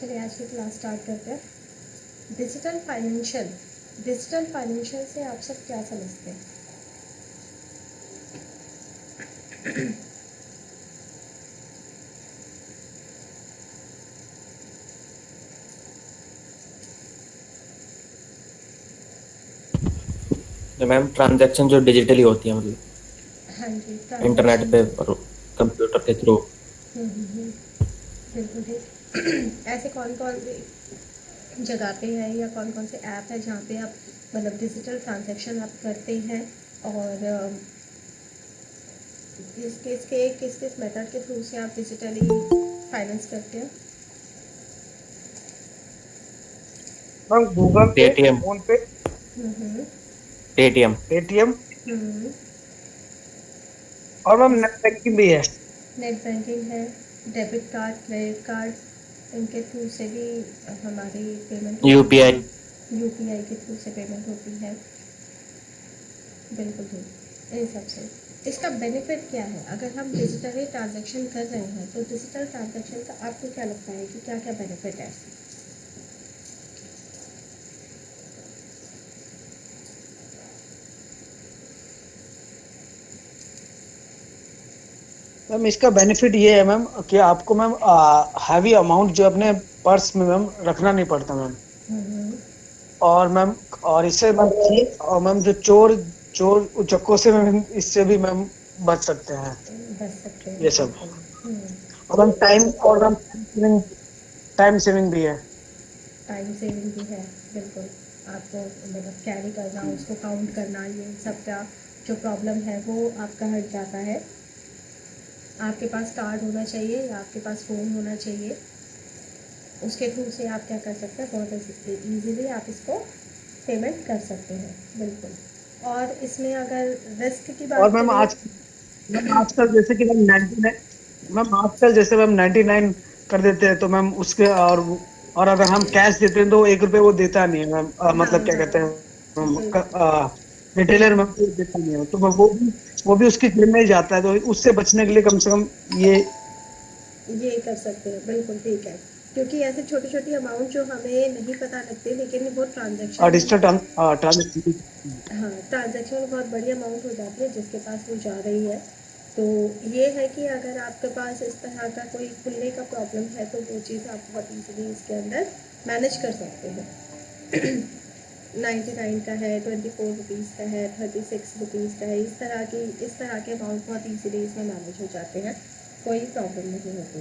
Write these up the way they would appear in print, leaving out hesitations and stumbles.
चलिए आज की क्लास स्टार्ट करते हैं। डिजिटल फाइनेंशियल से आप सब क्या समझते हैं? मैम ट्रांजैक्शन जो डिजिटली होती है, मतलब हाँ जी, इंटरनेट ट्रांजेक्शन। पे और कंप्यूटर के थ्रू। बिल्कुल ठीक। ऐसे कौन कौन सी जगह पे है या कौन कौन से ऐप है जहाँ पे आप मतलब डिजिटल ट्रांजैक्शन आप करते हैं, और किस किस मेथड के थ्रू से आप डिजिटली फाइनेंस करते हैं? मैम गूगल पे, पेटीएम। फोन पे, हम्म। पेटीएम। पेटीएम हम्म। और मैम नेट बैंकिंग भी है। नेट बैंकिंग है, डेबिट कार्ड, क्रेडिट कार्ड, इनके थ्रू से भी हमारी पेमेंट होती है। यूपीआई। यूपीआई के थ्रू से पेमेंट होती है। बिल्कुल ठीक। इन सब से इसका बेनिफिट क्या है? अगर हम डिजिटली ट्रांजैक्शन कर रहे हैं तो डिजिटल ट्रांजैक्शन का आपको क्या लगता है कि क्या क्या बेनिफिट है? मैम इसका बेनिफिट ये है मैम कि आपको मैम हैवी अमाउंट जो अपने पर्स में मैम रखना नहीं पड़ता मैम। हम्म। और मैम और इससे मैम और मैम जो चोर चोर उचक्कों से मैम इससे भी मैम बच सकते हैं बच सकते हैं ये सब। बिल्कुल। हम्म। और मैम टाइम सेविंग भी है। टाइम सेविंग भी है। बिल्कुल। आपको मतलब कैरी करना, उसको काउंट करना, ये सब का जो प्रॉब्लम है वो आपका हट जाता है। आपके पास कार्ड होना चाहिए या आपके पास फ़ोन होना चाहिए, उसके थ्रू से आप क्या कर सकते हैं, बहुत ईजीली आप इसको पेमेंट कर सकते हैं। बिल्कुल। और इसमें अगर रिस्क की और बात करें। मैम आजकल जैसे कि मैम 99 मैम आजकल जैसे मैम 99 कर देते हैं तो मैम उसके और अगर हम कैश देते हैं तो 1 रुपए वो देता नहीं है मैम। हाँ मतलब क्या हाँ। कहते हैं बिल रिटेलर मैम को देता नहीं है तो वो भी उसकी जेब में ही जाता है, तो उससे बचने के लिए कम से कम ये ये कर सकते हैं। बिल्कुल ठीक है। क्योंकि ऐसे छोटी छोटी अमाउंट जो हमें नहीं पता लगते, लेकिन वो ट्रांजेक्शन में डिजिटल ट्रांजेक्शन। हाँ, ट्रांजेक्शन में बहुत बड़ी अमाउंट हो जाती है जिसके पास वो जा रही है। तो ये है कि अगर आपके पास इस तरह का कोई खुलने का प्रॉब्लम है तो वो चीज़ आप बहुत ईजीली इसके अंदर मैनेज कर सकते हैं। 99 का है, 24 रुपीज़ का है, 36 रुपीज़ का है, इस तरह के अमाउंट बहुत ईजीली इसमें मैनेज हो जाते हैं। कोई प्रॉब्लम नहीं होती।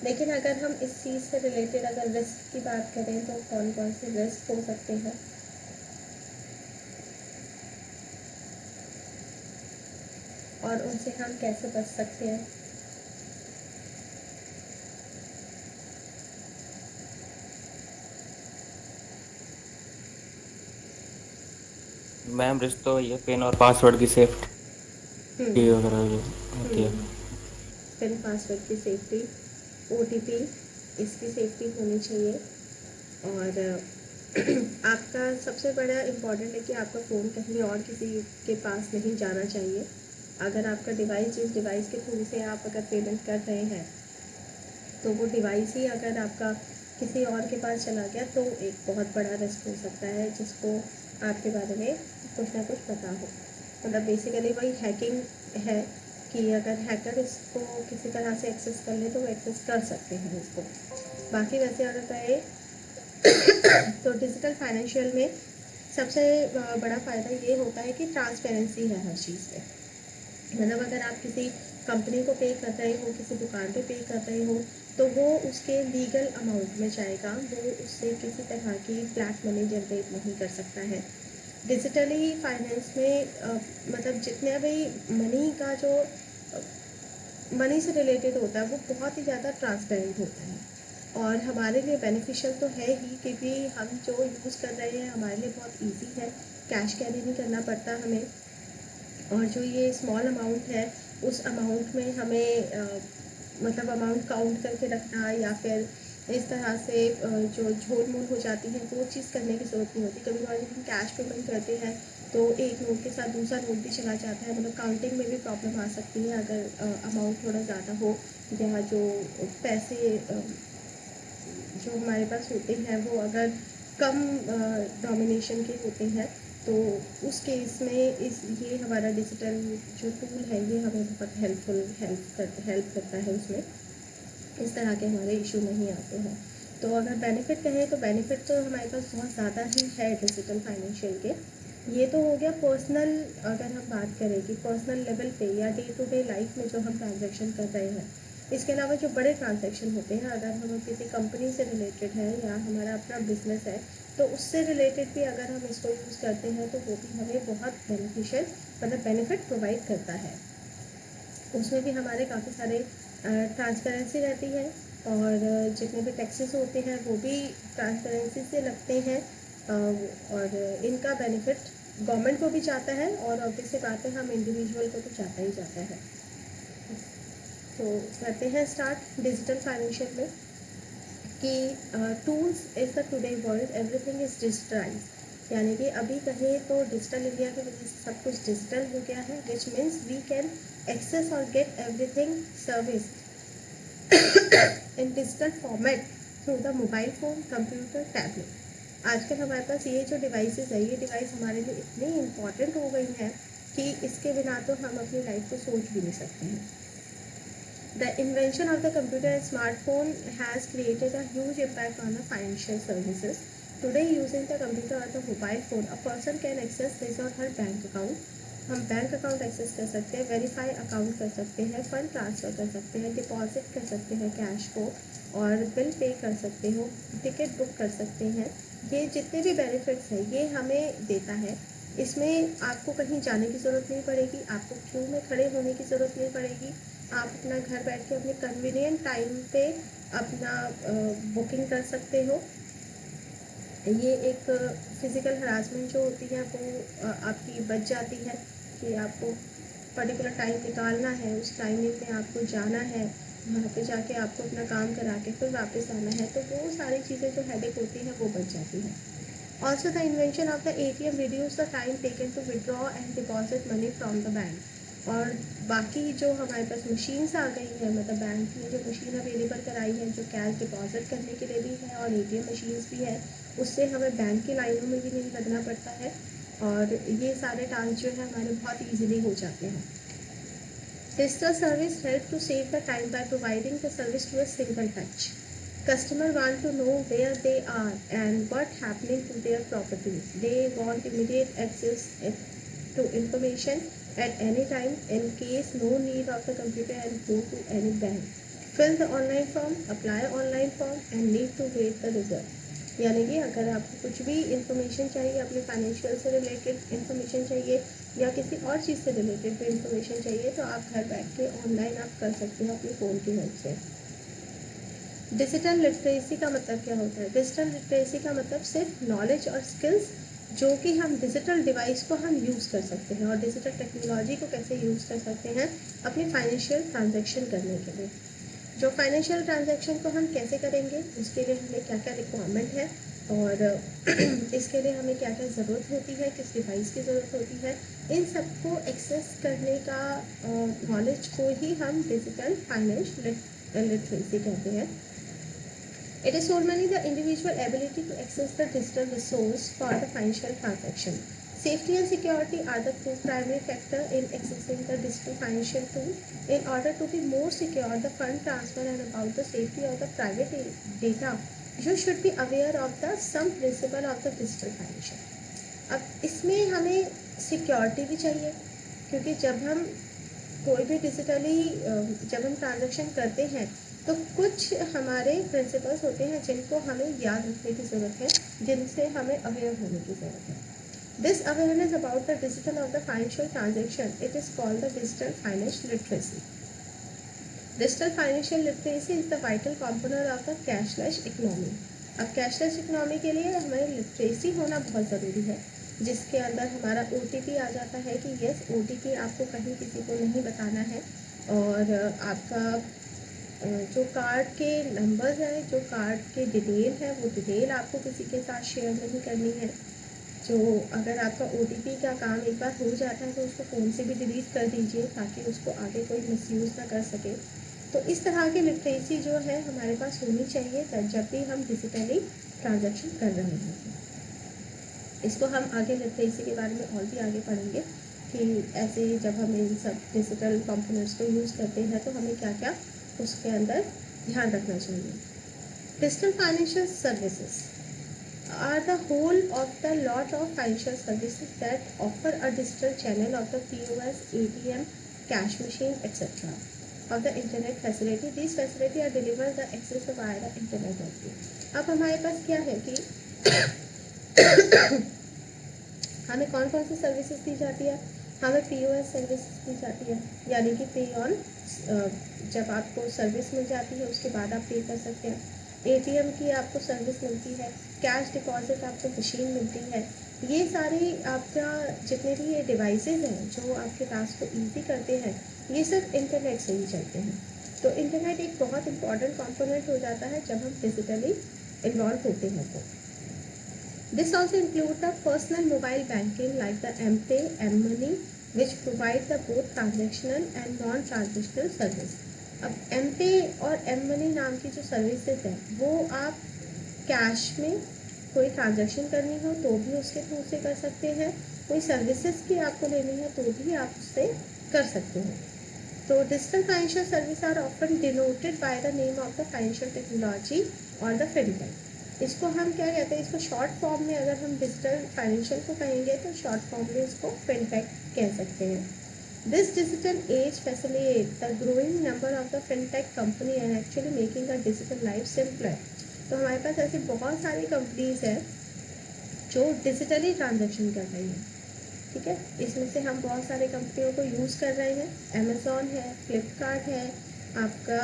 लेकिन अगर हम इस चीज़ से रिलेटेड अगर रिस्क की बात करें तो कौन कौन से रिस्क हो सकते हैं और उनसे हम कैसे बच सकते हैं? मैम रिस्क तो ये पिन और पासवर्ड की सेफ्टी हम्म। वगैरह जो होती है। हम्म। पिन पासवर्ड की सेफ्टी, ओटीपी, इसकी सेफ्टी होनी चाहिए। और आपका सबसे बड़ा इम्पॉर्टेंट है कि आपका फ़ोन कहीं और किसी के पास नहीं जाना चाहिए। अगर आपका डिवाइस जिस डिवाइस के थ्रू से आप अगर पेमेंट कर रहे हैं तो वो डिवाइस ही अगर आपका किसी और के पास चला गया तो एक बहुत बड़ा रिस्क हो सकता है, जिसको आपके बारे में कुछ ना कुछ पता हो। मतलब बेसिकली वही हैकिंग है कि अगर हैकर इसको किसी तरह से एक्सेस कर ले तो वो एक्सेस कर सकते हैं इसको। बाकी वैसे अगर कहे तो डिजिटल फाइनेंशियल में सबसे बड़ा फ़ायदा ये होता है कि ट्रांसपेरेंसी है हर चीज़ पे। मतलब अगर आप किसी कंपनी को पे कर रहे हो, किसी दुकान पे पे कर रहे हो, तो वो उसके लीगल अमाउंट में जाएगा, वो उससे किसी तरह की ब्लैक मनी जनरेट नहीं कर सकता है। डिजिटली फाइनेंस में मतलब जितने भी मनी का जो मनी से रिलेटेड होता है वो बहुत ही ज़्यादा ट्रांसपेरेंट होता है, और हमारे लिए बेनिफिशियल तो है ही क्योंकि हम जो यूज़ कर रहे हैं हमारे लिए बहुत इजी है। कैश कैरी नहीं करना पड़ता हमें। और जो ये स्मॉल अमाउंट है उस अमाउंट में हमें मतलब अमाउंट काउंट करके रखना या फिर इस तरह से जो झोल मूल हो जाती है वो चीज़ करने की ज़रूरत नहीं होती। कभी कभार जब हम कैश पेमेंट करते हैं तो एक नोट के साथ दूसरा नोट भी चला जाता है, मतलब काउंटिंग में भी प्रॉब्लम आ सकती है अगर अमाउंट थोड़ा ज़्यादा हो, या जो पैसे जो हमारे पास होते हैं वो अगर कम डोमिनेशन के होते हैं, तो उस केस में ये हमारा डिजिटल जो टूल है ये हमें बहुत हेल्प करता है उसमें। इस तरह के हमारे इशू नहीं आते हैं। तो अगर बेनिफिट कहें तो बेनिफिट तो हमारे पास बहुत ज़्यादा ही है डिजिटल फाइनेंशियल के। ये तो हो गया पर्सनल, अगर हम बात करें कि पर्सनल लेवल पे या डे टू डे लाइफ में जो हम ट्रांजैक्शन कर रहे हैं। इसके अलावा जो बड़े ट्रांजैक्शन होते हैं, अगर हम किसी कंपनी से रिलेटेड है या हमारा अपना बिजनेस है, तो उससे रिलेटेड भी अगर हम इसको यूज़ करते हैं तो वो भी हमें बहुत बेनिफिशियल मतलब बेनिफिट प्रोवाइड करता है। उसमें भी हमारे काफ़ी सारे ट्रांसपेरेंसी रहती है, और जितने भी टैक्सेस होते हैं वो भी ट्रांसपेरेंसी से लगते हैं, और इनका बेनिफिट गवर्नमेंट को भी जाता है, और ऑब्वियस सी बात है हम इंडिविजुअल को तो जाता ही जाता है। तो करते हैं स्टार्ट डिजिटल फाइनेंशियल में कि tools is the today world, everything is digitalize. यानी कि अभी कहें तो डिजिटल इंडिया की वजह से सब कुछ डिजिटल हो गया है, which means we can access और get everything service in digital format through the mobile phone, computer, tablet. आजकल हमारे पास ये जो डिवाइसेस है, ये डिवाइस हमारे लिए इतनी इम्पॉर्टेंट हो गई हैं कि इसके बिना तो हम अपनी लाइफ को सोच भी नहीं सकते हैं। The invention of the computer and smartphone has created a huge impact on the financial services. Today, using the computer or the mobile phone, a person can access his or her bank account. हम bank account access कर सकते हैं, verify account कर सकते हैं, fund transfer कर सकते हैं, डिपॉजिट कर सकते हैं कैश को, और बिल पे कर सकते हो, टिकट बुक कर सकते हैं। ये जितने भी बेनिफिट्स हैं ये हमें देता है। इसमें आपको कहीं जाने की ज़रूरत नहीं पड़ेगी, आपको क्यू में खड़े होने की ज़रूरत नहीं पड़ेगी। आप अपना घर बैठ के अपने कन्वीनियंट टाइम पे अपना बुकिंग कर सकते हो। ये एक फ़िज़िकल हरासमेंट जो होती है वो आपकी बच जाती है, कि आपको पर्टिकुलर टाइम निकालना है, उस टाइमिंग में आपको जाना है, वहाँ पे जाके आपको अपना काम करा के फिर वापस आना है, तो वो सारी चीज़ें जो हेडेक होती हैं वो बच जाती हैं। Also the invention of the ATM reduce the time taken to withdraw and deposit money from the bank. और बाकी जो हमारे पास मशीन्स आ गई है, मतलब बैंक ने जो मशीन अवेलेबल कराई है जो कैश डिपॉजिट करने के लिए भी है, और ATM मशीन्स भी है, उससे हमें बैंक की लाइनों में भी नहीं लगना पड़ता है, और ये सारे टास्क जो है हमारे बहुत ईजिली हो जाते हैं। Digital service help to save the time by providing the service to a single touch. Customer want to know where they are and what happening to their properties. They want immediate access to information at any time in case no need of the computer and go to any bank. Fill the online form, apply online form and need to wait the result. यानी कि अगर आपको कुछ भी information चाहिए, अपने financial से related information चाहिए या किसी और चीज़ से रिलेटेड भी इंफॉर्मेशन चाहिए, तो आप घर बैठ के ऑनलाइन आप कर सकते हो अपने फ़ोन की हेल्प से। डिजिटल लिटरेसी का मतलब क्या होता है? डिजिटल लिटरेसी का मतलब सिर्फ नॉलेज और स्किल्स जो कि हम डिजिटल डिवाइस को हम यूज़ कर सकते हैं, और डिजिटल टेक्नोलॉजी को कैसे यूज़ कर सकते हैं अपनी फाइनेंशियल ट्रांजैक्शन करने के लिए। जो फाइनेंशियल ट्रांजैक्शन को हम कैसे करेंगे, उसके लिए हमें क्या क्या रिक्वायरमेंट है, और इसके लिए हमें क्या क्या ज़रूरत होती है, किस डिवाइस की ज़रूरत होती है, इन सबको एक्सेस करने का नॉलेज को ही हम डिजिटल फाइनेंस लिटरेसी कहते हैं। It is solely the individual ability to access the digital resource for the financial transaction. Safety and security are the two primary factors in accessing the digital financial tool. In order to be more secure, the fund transfer and about the safety of the private data, you should be aware of the some principle of the digital financial. अब इसमें हमें security भी चाहिए, क्योंकि जब हम कोई भी डिजिटली जब हम ट्रांजैक्शन करते हैं तो कुछ हमारे प्रिंसिपल्स होते हैं जिनको हमें याद रखने की ज़रूरत है, जिनसे हमें अवेयर होने की ज़रूरत है। This awareness about the digital of the financial transaction, it is called the digital finance literacy. Digital financial literacy is the vital component of the cashless economy. अब कैशलेस इकोनॉमी के लिए हमें लिटरेसी होना बहुत ज़रूरी है, जिसके अंदर हमारा OTP आ जाता है कि यस OTP आपको कहीं किसी को नहीं बताना है, और आपका जो कार्ड के नंबर है, जो कार्ड के डिटेल है, वो डिटेल आपको किसी के साथ शेयर नहीं करनी है। जो अगर आपका OTP का काम एक बार हो जाता है तो उसको फ़ोन से भी डिलीट कर दीजिए, ताकि उसको आगे कोई मिसयूज़ ना कर सके। तो तो इस तरह की लिटरेसी जो है हमारे पास होनी चाहिए जब भी हम डिजिटली ट्रांजैक्शन कर रहे हैं। इसको हम आगे लिटरेसी के बारे में और भी आगे पढ़ेंगे कि ऐसे जब हम इन सब डिजिटल कंपोनेंट्स को यूज़ करते हैं तो हमें क्या क्या उसके अंदर ध्यान रखना चाहिए। Digital financial services are the whole of the lot of financial services that offer a digital channel of the POS, ATM, cash machine, etc. of the internet facility. These facility are delivered the access via the internet only. अब हमारे पास क्या है कि हमें कौन कौन सी services दी जाती है। हमें POS सर्विसेज दी जाती है, यानी कि पे ऑन, जब आपको सर्विस मिल जाती है उसके बाद आप पे कर सकते हैं। ATM की आपको सर्विस मिलती है, कैश डिपॉजिट आपको मशीन मिलती है। ये सारी आपका जितने भी ये डिवाइसेस हैं जो आपके टास्क को ईजी करते हैं, ये सब इंटरनेट से ही चलते हैं। तो इंटरनेट एक बहुत इंपॉर्टेंट कंपोनेंट हो जाता है जब हम डिजिटली इन्वॉल्व होते हैं। तो this also includes the personal mobile banking like the M-Pay, M-Money, which provide the both transactional and non-transactional service. अब M-Pay और M-Money नाम की जो सर्विसेज है वो आप कैश में कोई ट्रांजैक्शन करनी हो तो भी उसके थ्रू से कर सकते हैं, कोई सर्विसेज की आपको लेनी है तो भी आप उससे कर सकते हैं। तो digital financial service are often denoted by the name of the financial technology और द फिनटेक। इसको हम क्या कहते हैं, इसको शॉर्ट फॉर्म में अगर हम डिजिटल फाइनेंशियल को कहेंगे तो शॉर्ट फॉर्म में इसको फिनटेक कह सकते हैं। This digital age facilitate the growing number of the fintech company and actually making a digital life simpler. तो हमारे पास ऐसी बहुत सारी कंपनीज हैं जो डिजिटली ट्रांजेक्शन कर रही हैं, ठीक है। इसमें से हम बहुत सारे कंपनियों को यूज़ कर रहे हैं, अमेज़ॉन है, फ्लिपकार्ट है, आपका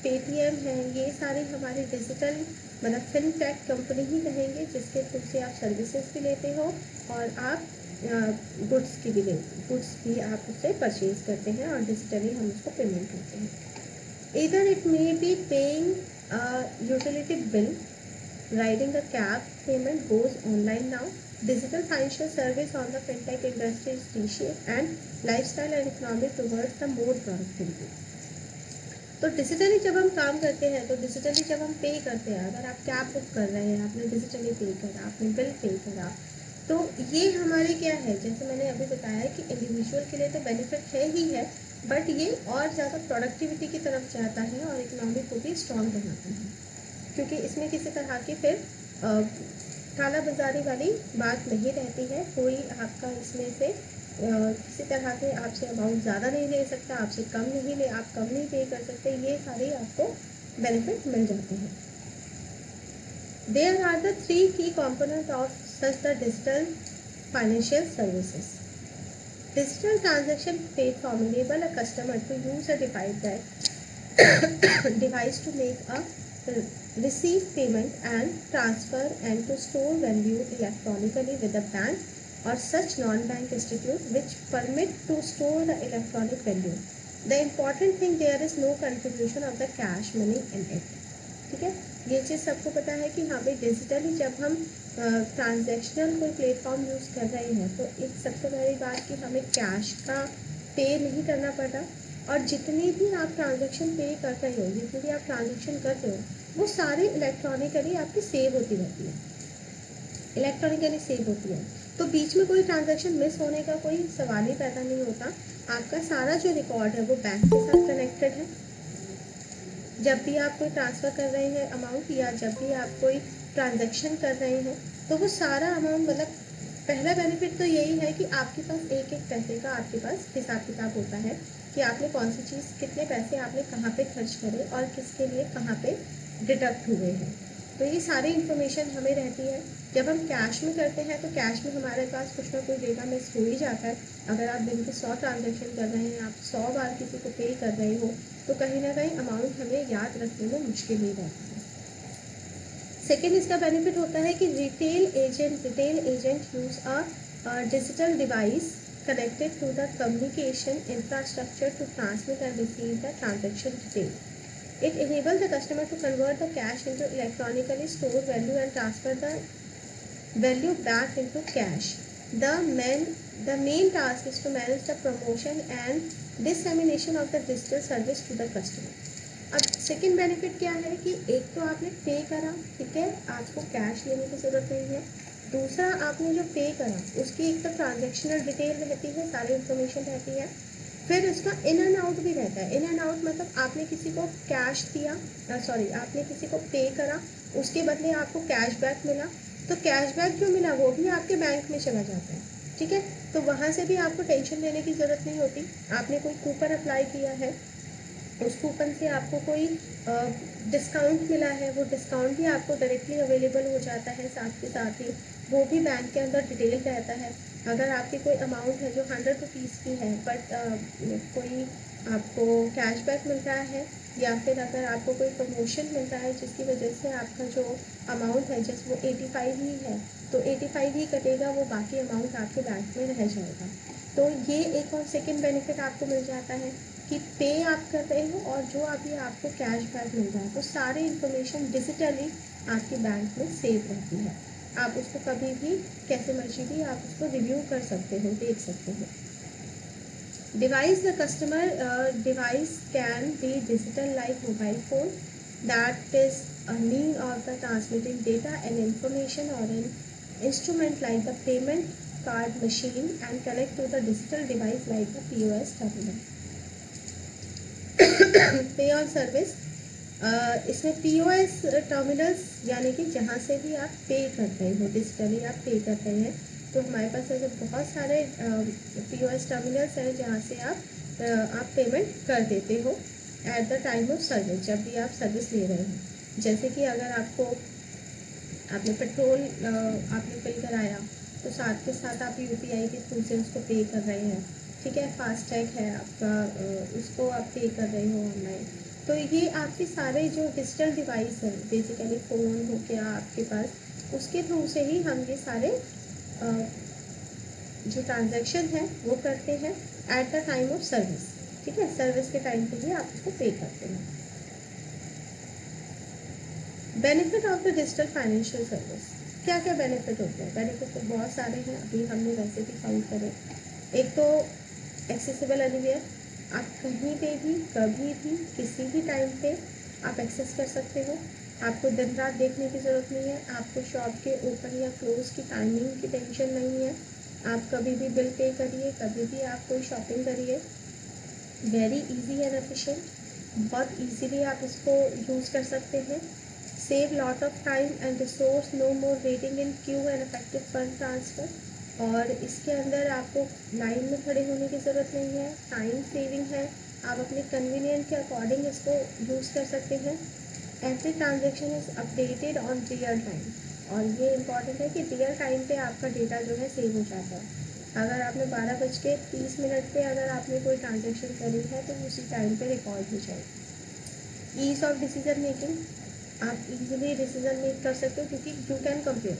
पेटीएम है, ये सारी हमारी डिजिटल मतलब फिनटेक कंपनी ही कहेंगे जिसके थ्रू से आप सर्विसेज भी लेते हो और आप गुड्स की भी गुड्स भी आप उससे परचेज करते हैं और डिजिटली हम उसको पेमेंट करते हैं। इधर it may be paying utility bill, riding a cab, payment goes online now. Digital financial service on the fintech industry is reshape and lifestyle and economy towards the more productivity. तो digitally जब हम काम करते हैं तो digitally जब हम पे करते हैं, अगर आप कैब बुक कर रहे हैं आपने डिजिटली पे करा, आपने बिल पे करा, तो ये हमारे क्या है, जैसे मैंने अभी बताया कि इंडिविजुअल के लिए तो बेनिफिट है ही है, बट ये और ज़्यादा प्रोडक्टिविटी की तरफ जाता है और इकोनॉमी को भी स्ट्रॉन्ग बनाता है, क्योंकि इसमें किसी तरह की फिर काला बाजारी वाली बात नहीं रहती है। कोई आपका इसमें से किसी तरह के आपसे अमाउंट ज़्यादा नहीं ले सकता, आपसे कम नहीं ले, आप कम नहीं पे कर सकते, ये सारे आपको बेनिफिट मिल जाते हैं। There are the 3 key components of such the digital financial services. Digital transaction platform enable a customer to use a device to make a receive payment and transfer and to store value electronically with a bank or such non-bank institute which permit to store the electronic value. The important thing there is no contribution of the cash money in it. ठीक है, ये चीज़ सबको पता है कि हाँ भाई digitally जब हम ट्रांजैक्शनल कोई प्लेटफॉर्म यूज़ कर रहे हैं तो एक सबसे बड़ी बात कि हमें कैश का पे नहीं करना पड़ता, और जितनी भी आप ट्रांजैक्शन पे कर रहे हो, जितनी भी आप ट्रांजैक्शन कर रहे हो वो सारे इलेक्ट्रॉनिकली आपकी सेव होती रहती है, इलेक्ट्रॉनिकली सेव होती है। तो बीच में कोई ट्रांजैक्शन मिस होने का कोई सवाल ही पैदा नहीं होता। आपका सारा जो रिकॉर्ड है वो बैंक के साथ कनेक्टेड है। जब भी आप कोई ट्रांसफ़र कर रहे हैं अमाउंट या जब भी आप कोई ट्रांजैक्शन कर रहे हैं तो वो सारा अमाउंट, मतलब पहला बेनिफिट तो यही है कि आपके पास एक एक पैसे का आपके पास हिसाब किताब होता है कि आपने कौन सी चीज़, कितने पैसे आपने कहाँ पे खर्च करे और किसके लिए कहाँ पे डिडक्ट हुए हैं, तो ये सारी इन्फॉर्मेशन हमें रहती है। जब हम कैश में करते हैं तो कैश में हमारे पास कुछ ना कोई डेटा मिस हो ही जाता है। अगर आप दिन के 100 ट्रांजैक्शन कर रहे हैं, आप 100 बार किसी को पे कर रहे हो, तो कहीं ना कहीं अमाउंट हमें याद रखने में मुश्किल ही रहती है। सेकेंड इसका बेनिफिट होता है कि retail agent use a digital device connected to the communication infrastructure to transmit and receive the transaction detail. It enables the customer to convert the cash into electronically stored value and transfer the value back into cash. The main task is to manage the promotion and dissemination of the digital service to the customer. अब second benefit क्या है कि एक तो आपने पे करा, ठीक है, आपको कैश लेने की ज़रूरत नहीं है। दूसरा, आपने जो पे करा उसकी एक तो ट्रांजेक्शनल डिटेल रहती है, सारी इन्फॉर्मेशन रहती है। फिर उसका इन एंड आउट भी रहता है। इन एंड आउट मतलब आपने किसी को कैश दिया, सॉरी आपने किसी को पे करा, उसके बदले आपको कैशबैक मिला, तो कैशबैक जो मिला वो भी आपके बैंक में चला जाता है, ठीक है। तो वहाँ से भी आपको टेंशन लेने की ज़रूरत नहीं होती। आपने कोई कूपन अप्लाई किया है, उस कूपन से आपको कोई डिस्काउंट मिला है, वो डिस्काउंट भी आपको डायरेक्टली अवेलेबल हो जाता है। साथ के साथ ही वो भी बैंक के अंदर डिटेल रहता है। अगर आपकी कोई अमाउंट है जो 100 रुपीज़ की है, बट कोई आपको कैशबैक मिल रहा है, या फिर अगर आपको कोई प्रमोशन मिल रहा है जिसकी वजह से आपका जो अमाउंट है जस्ट वो 85 ही है, तो 85 ही कटेगा, वो बाकी अमाउंट आपके बैंक में रह जाएगा। तो ये एक और सेकेंड बेनिफिट आपको मिल जाता है कि पे आप कर रहे हो और जो अभी आपको कैशबैक मिल रहा है तो सारी इन्फॉर्मेशन डिजिटली आपके बैंक में सेव रहती है। आप उसको कभी भी कैसे मर्जी भी आप उसको रिव्यू कर सकते हो, देख सकते हो। Device the customer device can be digital like mobile phone that is a mean of the transmitting data and information, or an instrument like the payment card machine and connect to the digital device like the POS terminal. पे on service, इसमें POS terminals यानी कि जहाँ से भी आप पे कर रहे हो, डिजिटली आप पे कर रहे हैं, तो हमारे पास ऐसे बहुत सारे POS टर्मिनल्स हैं जहाँ से आप पेमेंट कर देते हो at the time of service, जब भी आप सर्विस ले रहे हो। जैसे कि अगर आपने पेट्रोल आपने फिल कराया, तो साथ के साथ आप UPI के थ्रू से उसको पे कर रहे हैं, ठीक है। फास्टैग है आपका, उसको आप पे कर रहे हो ऑनलाइन। तो ये आपके सारे जो डिजिटल डिवाइस है, बेसिकली फ़ोन हो गया आपके पास, उसके थ्रू से ही हम ये सारे जो ट्रांजैक्शन है वो करते हैं at the time of service, ठीक है। सर्विस के टाइम पे ही आप उसको पे करते हैं। Benefit of the digital financial service, क्या क्या बेनिफिट होते हैं? बेनिफिट तो बहुत सारे हैं, अभी हमने वैसे भी काउंट करे। एक तो एक्सेसिबल एनीवेयर, आप कहीं पे भी कभी भी किसी भी टाइम पे आप एक्सेस कर सकते हो। आपको दिन रात देखने की ज़रूरत नहीं है, आपको शॉप के ओपन या क्लोज की टाइमिंग की टेंशन नहीं है। आप कभी भी बिल पे करिए, कभी भी आप कोई शॉपिंग करिए, वेरी इजी एंड एफिशिएंट, बहुत इजीली आप इसको यूज़ कर सकते हैं। Save lot of time and resource, no more waiting in queue and effective fund transfer. और इसके अंदर आपको लाइन में खड़े होने की ज़रूरत नहीं है, टाइम सेविंग है, आप अपने कन्वीनियंट के अकॉर्डिंग इसको यूज़ कर सकते हैं। Every transaction is updated on real time, और ये इम्पॉर्टेंट है कि रियल टाइम पे आपका डेटा जो है सेव हो जाता है। अगर आपने 12:30 पे अगर आपने कोई ट्रांजेक्शन करी है तो उसी टाइम पे रिकॉर्ड हो जाएगी। ईज ऑफ डिसीजन मेकिंग, आप इजीली डिसीजन मेक कर सकते हो, क्योंकि यू कैन कंपेयर।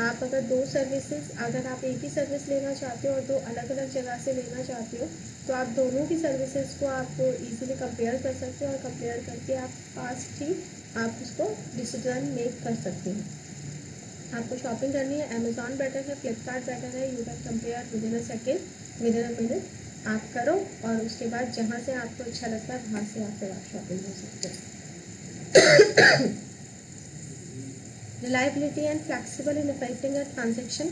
आप अगर दो सर्विसेज, अगर आप एक ही सर्विस लेना चाहते हो और दो अलग अलग जगह से लेना चाहते हो, तो आप दोनों की सर्विसेज को आप इजीली कंपेयर कर सकते हो, और कंपेयर करके आप फास्ट ही आप उसको डिसीजन मेक कर सकते हो। आपको शॉपिंग करनी है, अमेज़ॉन बेटर है, फ्लिपकार्ट बेटर है, you can compare with in a second, with in a minute आप करो, और उसके बाद जहाँ से आपको अच्छा लगता है वहाँ से आप फिर आप शॉपिंग कर सकते हो। Reliability and flexible in effecting a transaction,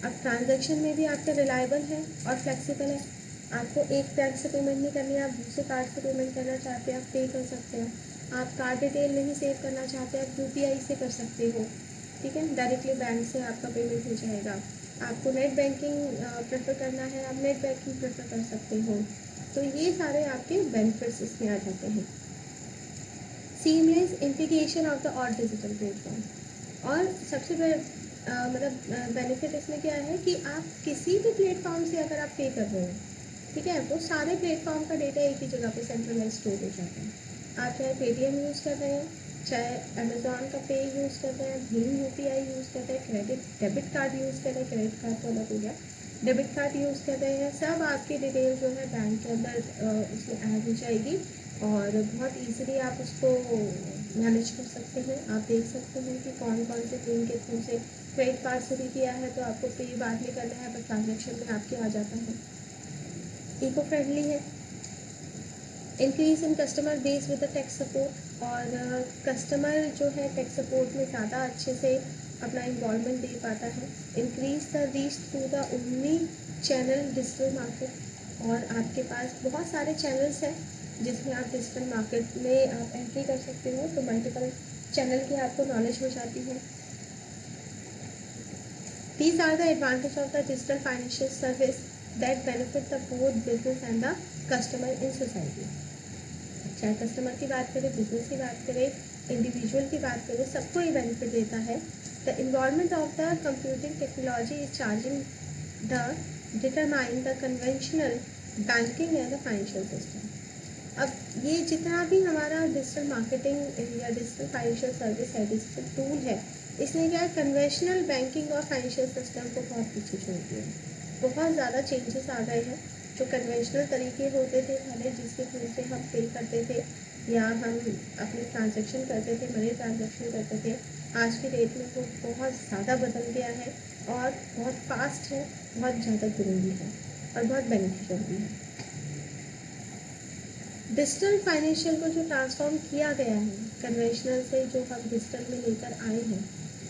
अब ट्रांजेक्शन में भी आपका रिलायबल है और फ्लेक्सिबल है। आपको एक बैंक से पेमेंट नहीं करनी है, आप दूसरे कार्ड से पेमेंट करना चाहते हैं, आप पे कर सकते हो। आप कार्ड डिटेल नहीं सेव करना चाहते, आप UPI से कर सकते हो, ठीक है, डायरेक्टली बैंक से आपका पेमेंट हो जाएगा। आपको नेट बैंकिंग प्रेफर करना है, आप नेट बैंकिंग प्रेफर कर सकते हो। तो ये सारे आपके बेनिफिट्स इसमें आ जाते हैं। सीमलेस इंटीग्रेशन ऑफ द और डिजिटल प्लेटफॉर्म, और सबसे मतलब बेनिफिट इसमें क्या है कि आप किसी भी प्लेटफॉर्म से अगर आप पे कर रहे हो, ठीक है, वो सारे प्लेटफॉर्म का डेटा एक ही जगह पे सेंट्रलाइज स्टोर हो जाता है। आप चाहे पेटीएम यूज़ कर रहे हैं, चाहे अमेज़ॉन का पे यूज़ कर रहे हैं, भीम UPI यूज़ कर रहे हैं, क्रेडिट डेबिट कार्ड यूज़ कर रहे हैं, क्रेडिट कार्ड तो अलग हो गया, डेबिट कार्ड यूज़ कर रहे हैं, सब आपकी डिटेल जो है बैंक के अंदर उसमें ऐड हो जाएगी, और बहुत ईजिली आप उसको मैनेज कर सकते हैं। आप देख सकते हैं कि कौन कौन से पिन के थ्रू से क्रेडिट कार्ड से भी किया है, तो आपको पे बाद में करना है, बट ट्रांजेक्शन में आपके आ जाता है। इको फ्रेंडली है, increase in customer base with the tech support, और कस्टमर जो है टेक सपोर्ट में ज़्यादा अच्छे से अपना इन्वॉल्वमेंट दे पाता है। Increase the reach through the omni channel digital market, और आपके पास बहुत सारे चैनल्स हैं जिसमें आप डिजिटल मार्केट में आप एंट्री कर सकते हो, तो मल्टीपल चैनल की आपको नॉलेज हो जाती है। These are the advantages of the digital financial service that benefit the both business and the customer in society. चाहे कस्टमर की बात करें, बिजनेस की बात करें, इंडिविजुअल की बात करें, सबको ये बेनिफिट देता है। The involvement of the computing technology is charging the determine the conventional banking and the financial system. अब ये जितना भी हमारा डिजिटल मार्केटिंग या डिजिटल फाइनेंशियल सर्विस है, डिजिटल टूल है, इसने क्या है, कन्वेंशनल बैंकिंग और फाइनेंशियल सिस्टम को बहुत पीछे छोड़ दिया है। बहुत ज़्यादा चेंजेस आ गए हैं। जो कन्वेंशनल तरीके होते थे पहले, जिसके थ्रू से हम पे करते थे या हम अपने ट्रांजैक्शन करते थे, मनी ट्रांजैक्शन करते थे, आज की डेट में वो बहुत ज़्यादा बदल गया है और बहुत फास्ट है, बहुत ज़्यादा ज़रूरी है और बहुत बेनिफिशियल भी है। डिजिटल फाइनेंशियल को जो ट्रांसफॉर्म किया गया है कन्वेंशनल से, जो हम डिजिटल में लेकर आए हैं,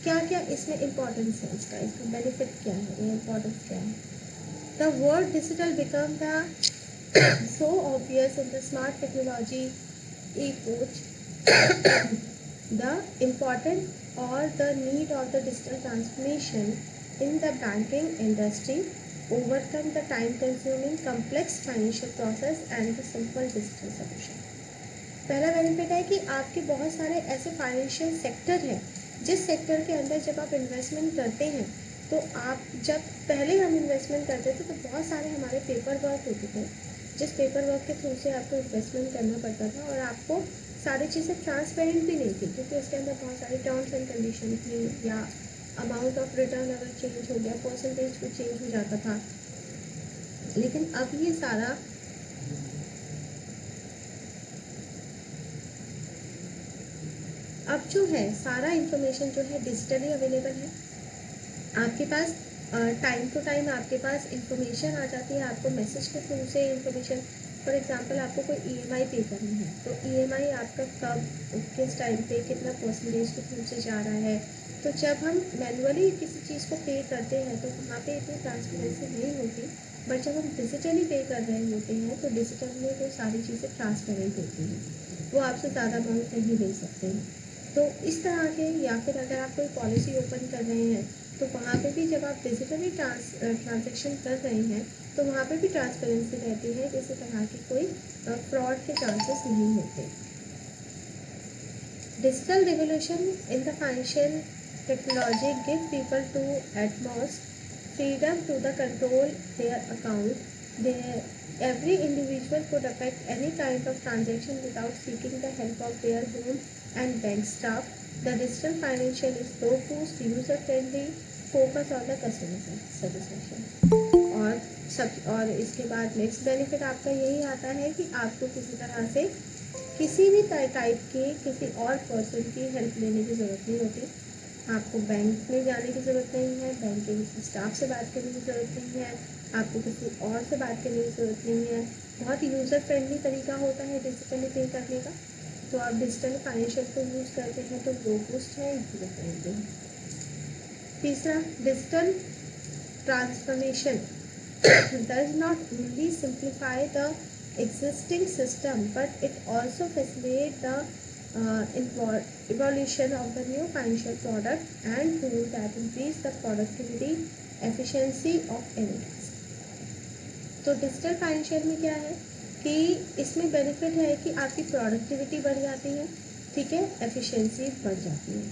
क्या क्या इसमें इम्पोर्टेंस है, इसका बेनिफिट क्या है, ये इम्पोर्टेंस क्या है। The word digital become the so obvious in the smart technology approach, the important or the need of the digital transformation in the banking industry overcome the time consuming complex financial process and the simple digital solution। पहला benefit है कि आपके बहुत सारे ऐसे financial sector हैं जिस sector के अंदर जब आप इन्वेस्टमेंट करते हैं, तो आप जब पहले हम इन्वेस्टमेंट करते थे तो बहुत सारे हमारे पेपर वर्क होते थे, जिस पेपर वर्क के थ्रू से आपको इन्वेस्टमेंट करना पड़ता था और आपको सारी चीज़ें ट्रांसपेरेंट भी नहीं थी, क्योंकि उसके अंदर बहुत सारे टर्म्स एंड कंडीशन थी, या अमाउंट ऑफ रिटर्न अगर चेंज हो गया, परसेंटेज कुछ चेंज हो जाता था। लेकिन अब ये सारा अब जो है सारा इंफॉर्मेशन जो है डिजिटली अवेलेबल है आपके पास। टाइम टू टाइम आपके पास इंफॉर्मेशन आ जाती है, आपको मैसेज के थ्रू से इंफॉर्मेशन। फॉर एग्जांपल आपको कोई ईएमआई पे करनी है, तो ईएमआई आपका कब किस टाइम पे कितना परसेंटेज के थ्रू से जा रहा है। तो जब हम मैनुअली किसी चीज़ को पे करते हैं तो वहाँ पे इतनी ट्रांसपेरेंसी नहीं होती, बट जब हम डिजिटली पे कर रहे होते हैं तो डिजिटल में वो सारी चीज़ें ट्रांसपेरेंट होती हैं, वो आपसे ज़्यादा अमाउंट नहीं ले सकते हैं। तो इस तरह के, या फिर अगर आप कोई पॉलिसी ओपन कर रहे हैं तो वहाँ पे भी जब आप डिजिटली ट्रांजैक्शन कर रहे हैं तो वहाँ पे भी ट्रांसपेरेंसी रहती है, किसी तरह की कोई फ्रॉड के चांसेस नहीं होते। Digital revolution in the financial technology give people to utmost freedom to the control their account. Every individual could effect any kind of transaction without seeking the help of their home and bank staff. The digital financial is robust, user friendly, focus on the customer satisfaction। और इसके बाद next benefit आपका यही आता है कि आपको किसी तरह से किसी भी टाइप के किसी और पर्सन की हेल्प लेने की ज़रूरत नहीं होती। आपको बैंक में जाने की ज़रूरत नहीं है, बैंक के किसी स्टाफ से बात करने की ज़रूरत नहीं है, आपको किसी और से बात करने की ज़रूरत नहीं है। बहुत यूज़र फ्रेंडली तरीका होता है डिजिटली पे करने का। तो आप डिजिटल फाइनेंशियल को यूज़ करते हैं तो रोबस्ट है, यूज़र फ्रेंडली है। तीसरा, digital transformation does not only simplify the existing system but it also facilitates the evolution of the new financial product and tools that increase the productivity efficiency of any task। तो digital financial में क्या है कि इसमें benefit है कि आपकी productivity बढ़ जाती है, ठीक है, एफिशिएंसी बढ़ जाती है,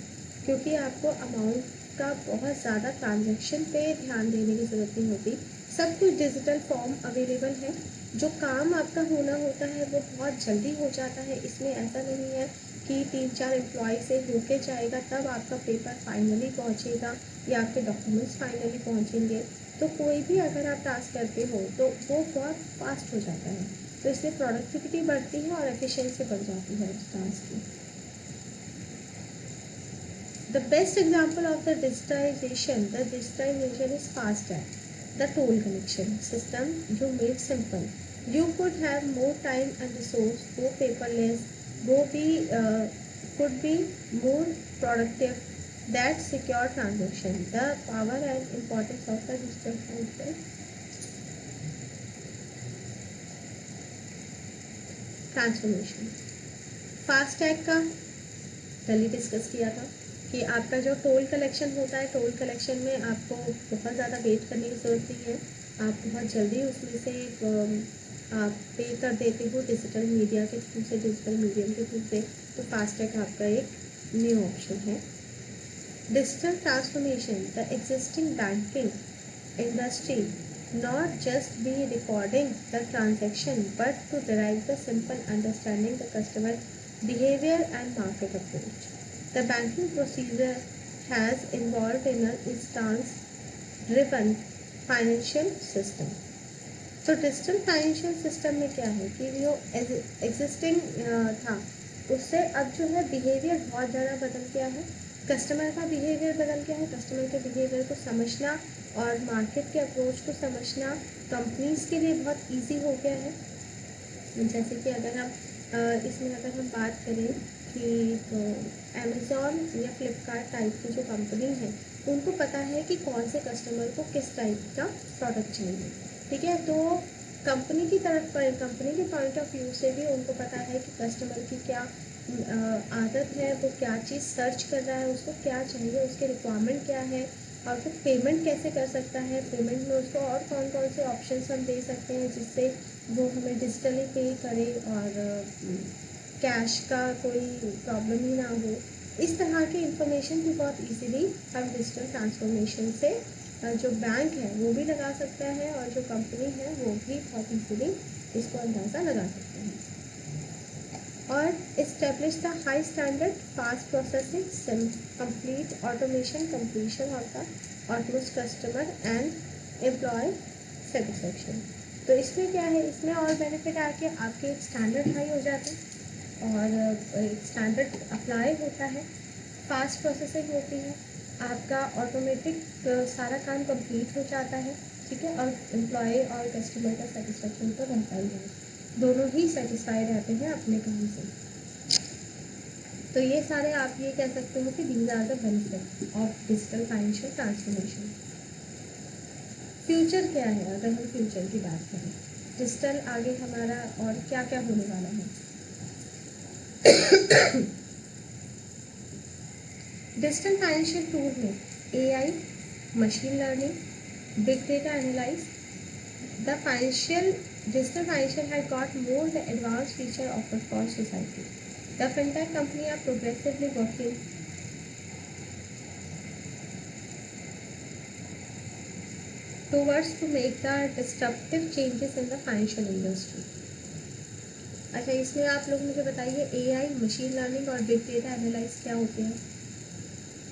क्योंकि आपको अमाउंट का बहुत ज़्यादा ट्रांजैक्शन पे ध्यान देने की ज़रूरत नहीं होती। सब कुछ डिजिटल फॉर्म अवेलेबल है, जो काम आपका होना होता है वो बहुत जल्दी हो जाता है। इसमें ऐसा नहीं है कि 3-4 एम्प्लॉय से होके जाएगा तब आपका पेपर फाइनली पहुंचेगा या आपके डॉक्यूमेंट्स फाइनली पहुंचेंगे। तो कोई भी अगर आप टास्क करते हो तो वो बहुत फास्ट हो जाता है, तो इसलिए प्रोडक्टिविटी बढ़ती है और एफिशिएंसी बढ़ जाती है उस टास्क की। The best example of the digitization is FASTag, the toll collection system जो made simple You could have more time and resource, go paperless, go be could be more productive. That secure transaction, the power and importance of the digital financial transformation. FASTag का कल ही discuss किया था कि आपका जो toll collection होता है, toll collection में आपको बहुत ज़्यादा वेट करने की ज़रूरत नहीं है, आप बहुत जल्दी उसमें से आप पे कर देते हो डिजिटल मीडिया के थ्रू से, डिजिटल मीडियम के थ्रू से। तो फास्टैग आपका एक न्यू ऑप्शन है। Digital transformation, the existing banking industry not just be recording the transaction but to derive the simple understanding the customer behavior and market approach. The banking procedure has evolved in an instance driven financial system. तो digital financial system में क्या है कि जो existing था उससे अब जो है बिहेवियर बहुत ज़्यादा बदल गया है, कस्टमर का बिहेवियर बदल गया है। कस्टमर के बिहेवियर को समझना और मार्केट के अप्रोच को समझना कंपनीज के लिए बहुत इजी हो गया है। जैसे कि अगर हम इसमें अगर हम बात करें कि अमेज़ॉन या फ्लिपकार्ट टाइप की जो कंपनी है, उनको पता है कि कौन से कस्टमर को किस टाइप का प्रोडक्ट चाहिए, ठीक है। तो कंपनी की तरफ पर, कंपनी के पॉइंट ऑफ व्यू से भी उनको पता है कि कस्टमर की क्या आदत है, वो क्या चीज़ सर्च कर रहा है, उसको क्या चाहिए, उसके रिक्वायरमेंट क्या है, और फिर पेमेंट कैसे कर सकता है, पेमेंट में उसको और कौन कौन से ऑप्शंस हम दे सकते हैं जिससे वो हमें डिजिटली पे करे और कैश का कोई प्रॉब्लम ही ना हो। इस तरह की इंफॉर्मेशन भी बहुत इजीली हम डिजिटल ट्रांसफॉर्मेशन से जो बैंक है वो भी लगा सकता है और जो कंपनी है वो भी बहुत इजीली इसको अंदाज़ा लगा सकते हैं। और establish the high standard fast processing complete automation completion of the utmost customer and employ satisfaction. तो इसमें क्या है, इसमें और बेनिफिट आके आपके एक स्टैंडर्ड हाई हो जाते हैं और एक स्टैंडर्ड अप्लाई होता है, फास्ट प्रोसेसिंग होती है, आपका ऑटोमेटिक सारा काम कंप्लीट हो जाता है, ठीक है। और एम्प्लॉय और कस्टमर का सेटिस्फेक्शन तो रहता ही है, दोनों ही सेटिस्फाई रहते हैं अपने काम से। तो ये सारे आप ये कह सकते हो कि these are the benefit of digital financial transformation. Future क्या है, अगर हम फ्यूचर की बात करें, डिजिटल आगे हमारा और क्या क्या होने वाला है। डिजिटल फाइनेंशियल टूल में AI, machine learning, big data analyse, the financial digital financial had got more the advanced feature offered for society. The fintech company are progressively working towards to make the disruptive changes in the financial industry. अच्छा, इसमें आप लोग मुझे बताइए AI, machine learning और big data analyse क्या होते हैं,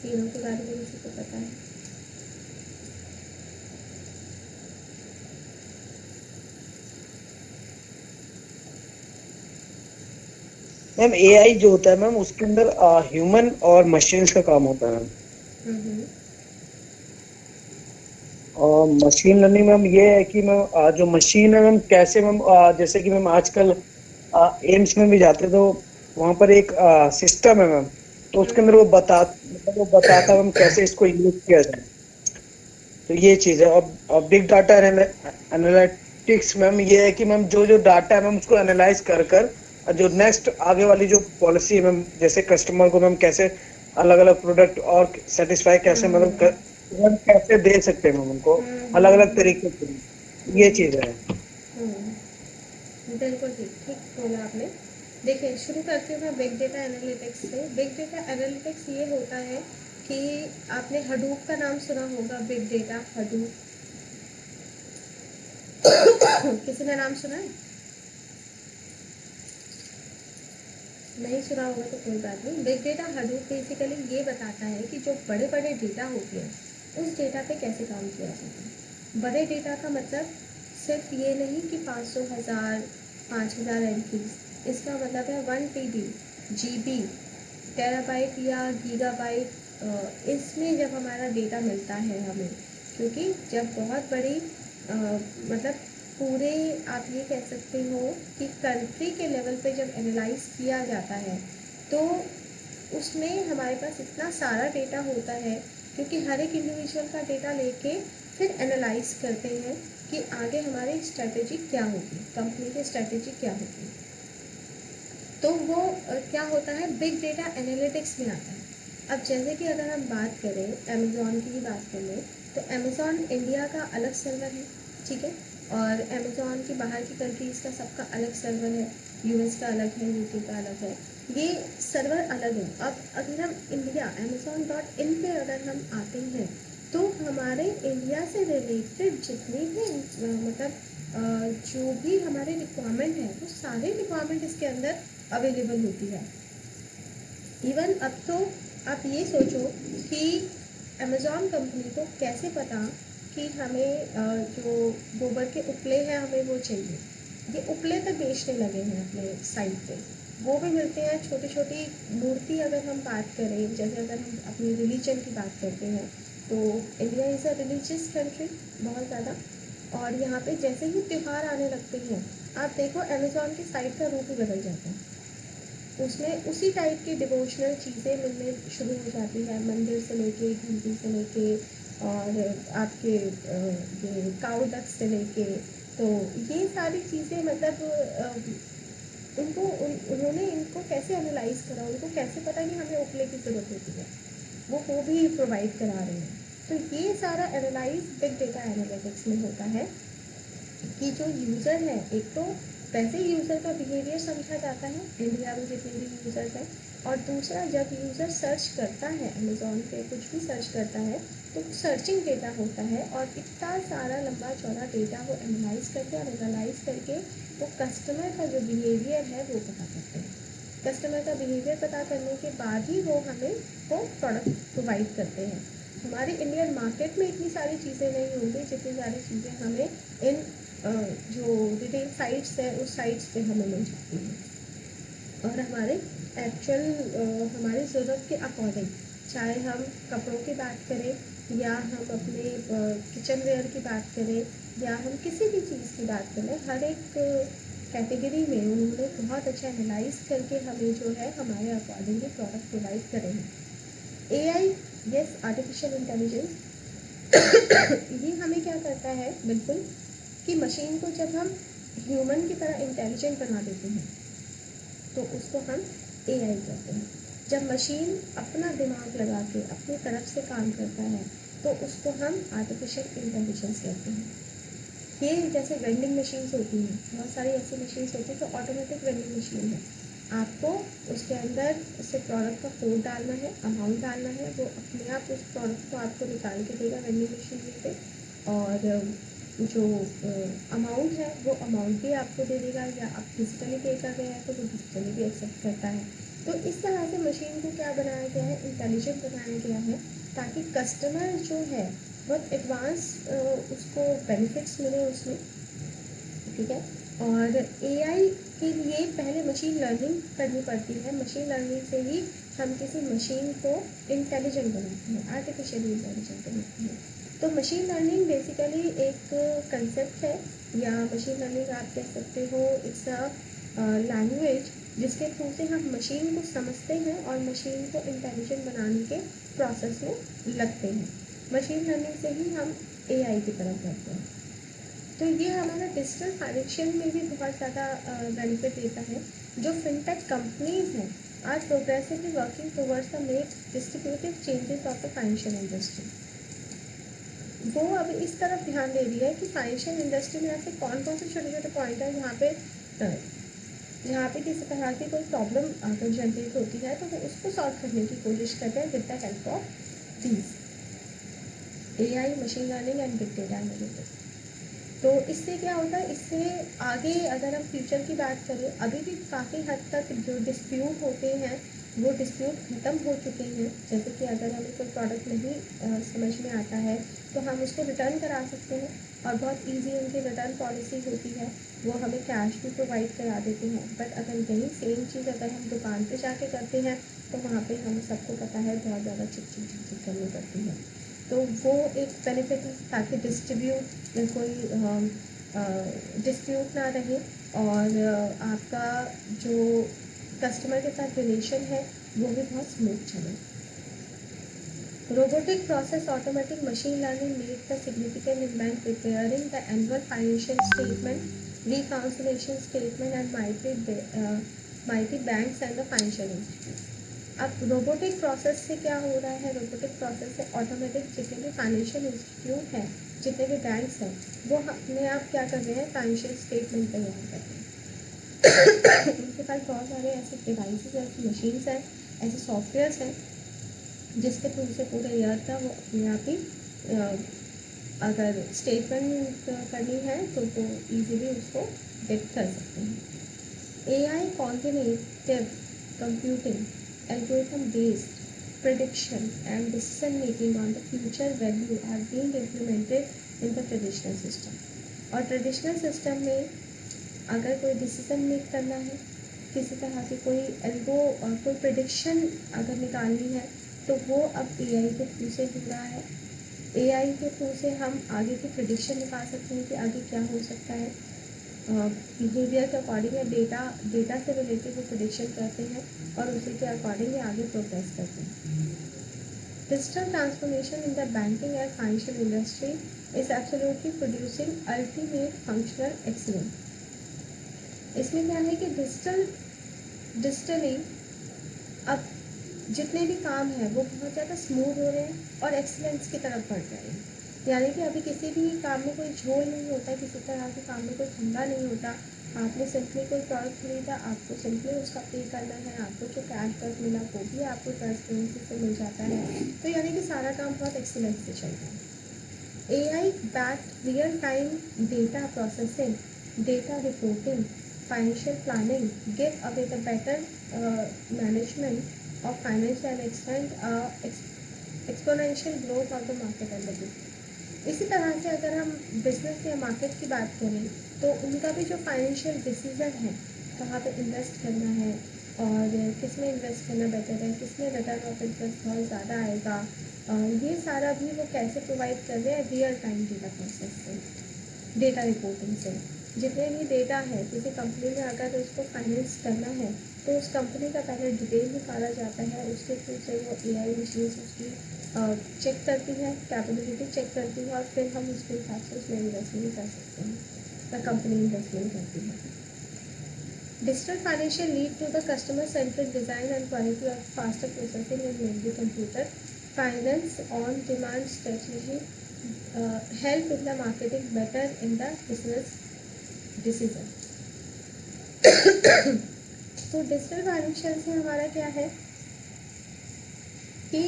तीनों के बारे में किसी को पता है? मैम एआई जो होता है मैम उसके अंदर ह्यूमन और मशीन्स का काम होता है मैम। हम्म। और मशीन लर्निंग मैम ये है कि मैम जो मशीन है मैम कैसे मैम जैसे कि मैम आजकल एम्स में भी जाते तो वहां पर एक सिस्टम है मैम, तो उसके अंदर वो बताता है मैम कैसे इसको यूज किया जाए। तो ये चीज है। और बिग डाटा एनालिटिक्स मैम ये है कि मैम जो जो डाटा है मैम उसको एनालाइज कर कर और जो नेक्स्ट आगे वाली जो पॉलिसी है मैम, जैसे कस्टमर को मैम कैसे अलग अलग प्रोडक्ट और सेटिस्फाई कैसे कैसे दे सकते हैं मैम उनको अलग अलग तरीके से, ये चीज है। बिल्कुल ठीक ठीक बोला आपने। देखिए, शुरू करती हूँ मैं बिग डेटा एनालिटिक्स से। बिग डेटा एनालिटिक्स ये होता है कि आपने हडूप का नाम सुना होगा, बिग डेटा हडूप। किसी ने नाम सुना है? नहीं सुना होगा तो कोई बात नहीं। बिग डेटा हडूप बेसिकली ये बताता है कि जो बड़े बड़े डेटा होते हैं उस डेटा पे कैसे काम किया जाता है। बड़े डेटा का मतलब सिर्फ ये नहीं कि 500 हज़ार 5000 एंट्रीज, इसका मतलब है 1 TB, GB, टेराबाइट या गीगाबाइट। इसमें जब हमारा डेटा मिलता है हमें, क्योंकि जब बहुत बड़ी मतलब पूरे आप ये कह सकते हो कि कंट्री के लेवल पे जब एनालाइज किया जाता है तो उसमें हमारे पास इतना सारा डेटा होता है, क्योंकि हर एक इंडिविजुअल का डेटा लेके फिर एनालाइज करते हैं कि आगे हमारी स्ट्रेटेजी क्या होगी, कंपनी की स्ट्रेटेजी क्या होगी। तो वो क्या होता है, बिग डेटा एनालिटिक्स में आता है। अब जैसे कि अगर हम बात करें अमेज़ॉन की ही बात कर लें, तो अमेज़ॉन इंडिया का अलग सर्वर है, ठीक है, और अमेज़ॉन की बाहर की कंट्रीज़ का सबका अलग सर्वर है, यूएस का अलग है, यूके का अलग है, ये सर्वर अलग है। अब अगर हम इंडिया amazon.in पे अगर हम आते हैं तो हमारे इंडिया से रिलेटेड जितनी भी मतलब जो भी हमारे रिक्वायरमेंट है वो सारे रिक्वायरमेंट इसके अंदर अवेलेबल होती है। इवन अब तो आप ये सोचो कि अमेज़ॉन कंपनी को कैसे पता कि हमें जो गोबर के उपले हैं हमें वो चाहिए, ये उपले तक बेचने लगे हैं अपने साइट पे। वो भी मिलते हैं, छोटी छोटी मूर्ति। अगर हम बात करें, जैसे अगर हम अपनी रिलीजन की बात करते हैं तो India is a religious country बहुत ज़्यादा, और यहाँ पे जैसे ही त्यौहार आने लगते हैं आप देखो अमेज़ॉन की साइट का रूप ही बदल जाता है। उसमें उसी टाइप की डिवोशनल चीज़ें मिलने शुरू हो जाती है, मंदिर से लेके, घंटी से लेके, और आपके ये काऊ डक से लेके। तो ये सारी चीज़ें मतलब उन्होंने इनको कैसे एनालाइज करा, उनको कैसे पता कि हमें उपले की ज़रूरत होती है, वो भी प्रोवाइड करा रहे हैं। तो ये सारा एनालाइज बिग डेटा एनालिटिक्स में होता है कि जो यूज़र है, एक तो वैसे यूज़र का बिहेवियर समझा जाता है इंडिया में जितने भी यूज़र्स हैं, और दूसरा जब यूज़र सर्च करता है अमेज़ॉन पे, कुछ भी सर्च करता है तो सर्चिंग डेटा होता है, और इतना सारा लंबा चौड़ा डेटा वो एनालाइज करके और एनालाइज करके वो कस्टमर का जो बिहेवियर है वो पता करते हैं। कस्टमर का बिहेवियर पता करने के बाद ही वो हमें वो प्रोडक्ट प्रोवाइड करते हैं। हमारे इंडियन मार्केट में इतनी सारी चीज़ें नहीं होंगी जितनी सारी चीज़ें हमें इन जो रिटेल साइट्स है उस साइट्स पे हमें मिल सकती है। और हमारे एक्चुअल हमारी ज़रूरत के अकॉर्डिंग, चाहे हम कपड़ों की बात करें या हम अपने किचन वेयर की बात करें या हम किसी भी चीज़ की बात करें, हर एक कैटेगरी में उन्होंने बहुत अच्छा एनालाइज करके हमें जो है हमारे अकॉर्डिंगली प्रोडक्ट प्रोवाइड करे हैं। AI, यस, आर्टिफिशियल इंटेलिजेंस, ये हमें क्या करता है बिल्कुल, कि मशीन को जब हम ह्यूमन की तरह इंटेलिजेंट बना देते हैं तो उसको हम AI कहते हैं। जब मशीन अपना दिमाग लगा के अपनी तरफ से काम करता है तो उसको हम आर्टिफिशियल इंटेलिजेंस कहते हैं। ये जैसे वेंडिंग मशीन्स होती हैं, बहुत सारी ऐसी मशीन्स होती हैं जो ऑटोमेटिक वेंडिंग मशीन है। आपको उसके अंदर उसे प्रोडक्ट का कोड डालना है, अमाउंट डालना है, वो अपने आप उस प्रोडक्ट को आपको निकाल के देगा वेंडिंग मशीन में से, और जो अमाउंट है वो अमाउंट भी आपको दे देगा, या आप डिजिटली पे कर रहे हैं तो वो डिजिटली भी एक्सेप्ट करता है। तो इस तरह से मशीन को क्या बनाया गया है, इंटेलिजेंट बनाया गया है, ताकि कस्टमर जो है बहुत एडवांस उसको बेनिफिट्स मिले उसमें, ठीक है। और AI के लिए पहले मशीन लर्निंग करनी पड़ती है, मशीन लर्निंग से ही हम किसी मशीन को इंटेलिजेंट बनाते हैं, आर्टिफिशियली इंटेलिजेंट बनाते हैं। तो मशीन लर्निंग बेसिकली एक कंसेप्ट है, या मशीन लर्निंग आप कह सकते हो इट्स अ लैंग्वेज जिसके थ्रू से हम मशीन को समझते हैं और मशीन को इंटेलिजेंट बनाने के प्रोसेस में लगते हैं। मशीन लर्निंग से ही हम AI की तरफ बढ़ते हैं। तो ये हमारा डिजिटल फाइनेंशियल में भी बहुत ज़्यादा बेनिफिट देता है। जो फिनटेक कंपनीज हैं आज progressively working towards the make distributive changes of the financial industry. वो अब इस तरफ ध्यान दे रही है कि फाइनेंशियल इंडस्ट्री में ऐसे कौन कौन से छोटे छोटे पॉइंट हैं जहाँ पे किसी तरह की कोई प्रॉब्लम अगर जनरेट होती है तो वो उसको सॉल्व करने की कोशिश करते हैं with the help of these AI, machine learning and big data analytics. तो इससे क्या होता है, इससे आगे अगर हम फ्यूचर की बात करें, अभी भी काफ़ी हद तक जो डिस्प्यूट होते हैं वो डिस्प्यूट ख़त्म हो चुके हैं। जैसे कि अगर हमें कोई प्रोडक्ट नहीं समझ में आता है तो हम उसको रिटर्न करा सकते हैं, और बहुत इजी उनकी रिटर्न पॉलिसी होती है, वो हमें कैश भी प्रोवाइड करा देते हैं। बट अगर यही सेम चीज़ अगर हम दुकान पे जाके करते हैं तो वहाँ पे हम सबको पता है बहुत ज़्यादा चिक करनी पड़ती है। तो वो एक बेनिफिट है, ताकि डिस्ट्रीब्यूट कोई डिस्प्यूट ना रहे और आपका जो कस्टमर के साथ रिलेशन है वो भी बहुत स्मूथ चले। Robotic process automatic machine learning make a significant impact preparing the annual financial statement, reconciliation statement and mighty banks and the financial institutes. अब रोबोटिक प्रोसेस से क्या हो रहा है, रोबोटिक प्रोसेस से ऑटोमेटिक जितने भी फाइनेंशियल इंस्टीट्यूट हैं, जितने भी बैंक्स हैं, वो अपने आप क्या कर रहे हैं, फाइनेंशियल स्टेटमेंट तैयार कर रहे हैं। उनके पास बहुत सारे ऐसे डिवाइसेस, ऐसी मशीन्स हैं, ऐसे सॉफ्टवेयर्स हैं जिसके थ्रू से पूरे ईयर का वो अपने आप ही अगर स्टेटमेंट करनी है तो वो इजीली उसको डिक्ट कर सकते हैं। AI cognitive computing algorithm based prediction and decision making on the future value are being implemented in the traditional system। और ट्रेडिशनल सिस्टम में अगर कोई डिसीजन मेक करना है, किसी तरह की कोई एल्गो और कोई प्रिडिक्शन अगर निकालनी है तो वो अब AI के थ्रू से हो रहा है। AI के थ्रू से हम आगे की प्रिडिक्शन निकाल सकते हैं कि आगे क्या हो सकता है, बिहेवियर के अकॉर्डिंग या डेटा से रिलेटेड वो प्रिडिक्शन करते हैं और उसी के अकॉर्डिंग आगे प्रोग्रेस करते हैं। Digital transformation in the banking and financial industry is absolutely producing ultimate functional excellence. इसमें क्या है कि डिजिटली अब जितने भी काम हैं वो बहुत ज़्यादा स्मूथ हो रहे हैं और एक्सीलेंस की तरफ बढ़ रहे हैं। यानी कि अभी किसी भी काम में कोई झोल नहीं होता, किसी तरह के काम में कोई धंधा नहीं होता। आपने सिंपली कोई प्रोडक्ट खरीदा, आपको सिंपली उसका पे करना है, आपको जो कैशबैक मिला वो भी आपको ट्रांसपेरेंसी से मिल जाता है। तो यानी कि सारा काम बहुत एक्सीलेंस से चल रहा है। AI backed real time data processing, data reporting, financial planning give away the better management of finance and exponential growth of the market and the business। इसी तरह से अगर हम बिजनेस या मार्केट की बात करें तो उनका भी जो फाइनेंशियल डिसीजन है, कहाँ पे इन्वेस्ट करना है और किस में इन्वेस्ट करना बेटर है, किस में रिटर्न ऑफ इंटरेस्ट बहुत ज़्यादा आएगा, ये सारा भी वो कैसे प्रोवाइड कर रहे हैं, रियल टाइम डेटा प्रोसेस से, डेटा रिपोर्टिंग से। जितने भी डेटा है किसी कंपनी में अगर उसको फाइनेंस करना है तो उस कंपनी का पहले डिटेल निकाला जाता है, उसके थ्रू से वो AI मशीन्स उसकी चेक करती है, कैपेबिलिटी चेक करती है और फिर हम उसके हिसाब से उसमें इन्वेस्टमेंट कर सकते हैं, या कंपनी इन्वेस्टमेंट करती है। Digital financial lead to the customer centric design and quality of faster processing and mainly computer finance on demand strategy help in the marketing better in the business decision. तो digital financial से हमारा क्या है कि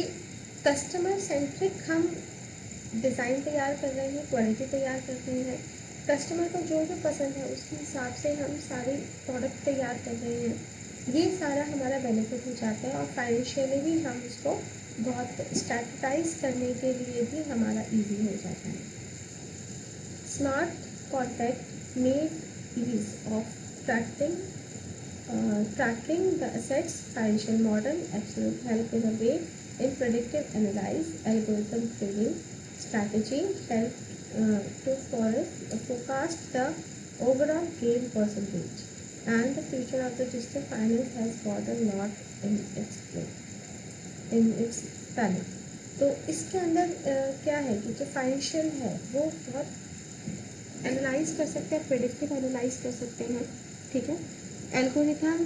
customer centric हम design तैयार कर रहे हैं, क्वालिटी तैयार कर रहे हैं, कस्टमर को जो जो पसंद है उसके हिसाब से हम सारी प्रोडक्ट तैयार कर रहे हैं। ये सारा हमारा बेनिफिट हो जाता है और फाइनेंशियली भी हम उसको बहुत स्टैटिटाइज करने के लिए भी हमारा ईजी हो जाता है। Smart contract make ease of tracking the assets, financial model, absolute help in a way in predictive analysis, algorithm trading, strategy, help to forecast the overall gain percentage. And the future of the digital finance has got a lot in its planning। तो इसके अंदर क्या है कि जो financial है वो बहुत एनालाइज कर सकते हैं, प्रेडिक्टिव एनालाइज कर सकते हैं, ठीक है। Algorithm